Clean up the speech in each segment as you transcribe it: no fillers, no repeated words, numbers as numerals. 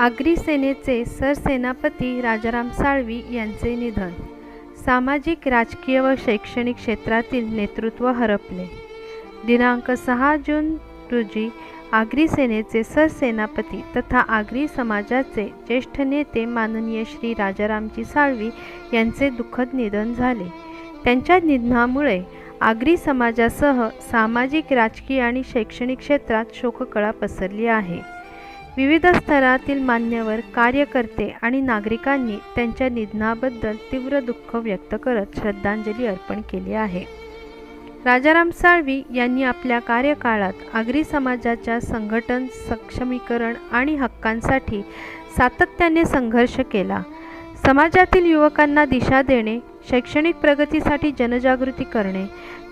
आगरी सेनेचे सरसेनापती राजाराम साळवी यांचे निधन. सामाजिक, राजकीय व शैक्षणिक क्षेत्रातील नेतृत्व हरपले. दिनांक 6 जून रोजी आगरी सेनेचे सरसेनापती तथा आगरी समाजाचे ज्येष्ठ नेते माननीय श्री राजारामजी साळवी यांचे दुःखद निधन झाले. त्यांच्या निधनामुळे आगरी समाजासह सामाजिक, राजकीय आणि शैक्षणिक क्षेत्रात शोककळा पसरली आहे. विविध स्तरातील मान्यवर, कार्यकर्ते आणि नागरिकांनी त्यांच्या निधनाबद्दल तीव्र दुःख व्यक्त करत श्रद्धांजली अर्पण केली आहे. राजाराम साळवी यांनी आपल्या कार्यकाळात आगरी समाजाच्या संघटन, सक्षमीकरण आणि हक्कांसाठी सातत्याने संघर्ष केला. समाजातील युवकांना दिशा देणे, शैक्षणिक प्रगतीसाठी जनजागृती करणे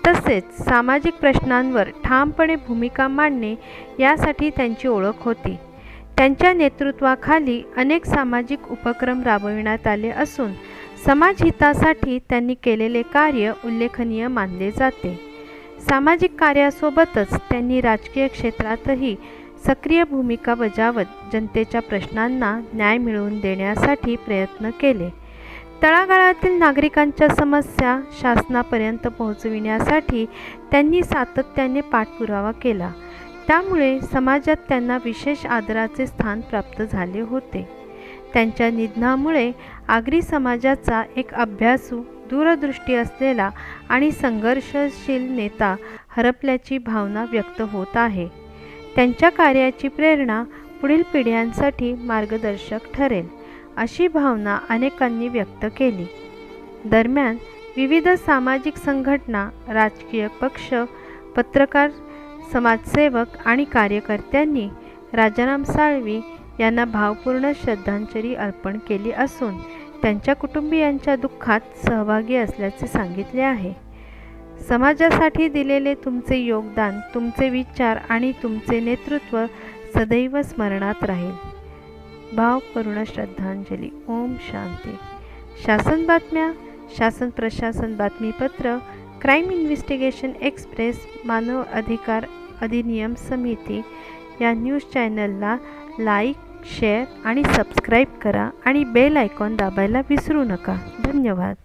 तसेच सामाजिक प्रश्नांवर ठामपणे भूमिका मांडणे यासाठी त्यांची ओळख होती. त्यांच्या नेतृत्वाखाली अनेक सामाजिक उपक्रम राबविण्यात आले असून समाजहितासाठी त्यांनी केलेले कार्य उल्लेखनीय मानले जाते. सामाजिक कार्यासोबतच त्यांनी राजकीय क्षेत्रातही सक्रिय भूमिका बजावत जनतेच्या प्रश्नांना न्याय मिळवून देण्यासाठी प्रयत्न केले. तळागाळातील नागरिकांच्या समस्या शासनापर्यंत पोहोचविण्यासाठी त्यांनी सातत्याने पाठपुरावा केला. त्यामुळे समाजात त्यांना विशेष आदराचे स्थान प्राप्त झाले होते. त्यांच्या निधनामुळे आगरी समाजाचा एक अभ्यासू, दूरदृष्टी असलेला आणि संघर्षशील नेता हरपल्याची भावना व्यक्त होत आहे. त्यांच्या कार्याची प्रेरणा पुढील पिढ्यांसाठी मार्गदर्शक ठरेल, अशी भावना अनेकांनी व्यक्त केली. दरम्यान विविध सामाजिक संघटना, राजकीय पक्ष, पत्रकार, समाजसेवक आणि कार्यकर्त्यांनी राजाराम साळवी यांना भावपूर्ण श्रद्धांजली अर्पण केली असून त्यांच्या कुटुंबियांच्या दुःखात सहभागी असल्याचे सांगितले आहे. समाजासाठी दिलेले तुमचे योगदान, तुमचे विचार आणि तुमचे नेतृत्व सदैव स्मरणात राहील. भावपूर्ण श्रद्धांजली. ओम शांती. शासन बातम्या, शासन प्रशासन बातमीपत्र, क्राईम इन्व्हेस्टिगेशन एक्सप्रेस, मानव अधिकार अधिनियम समिती या न्यूज चॅनलला लाईक, शेअर आणि सबस्क्राईब करा आणि बेल आयकॉन दाबायला विसरू नका. धन्यवाद.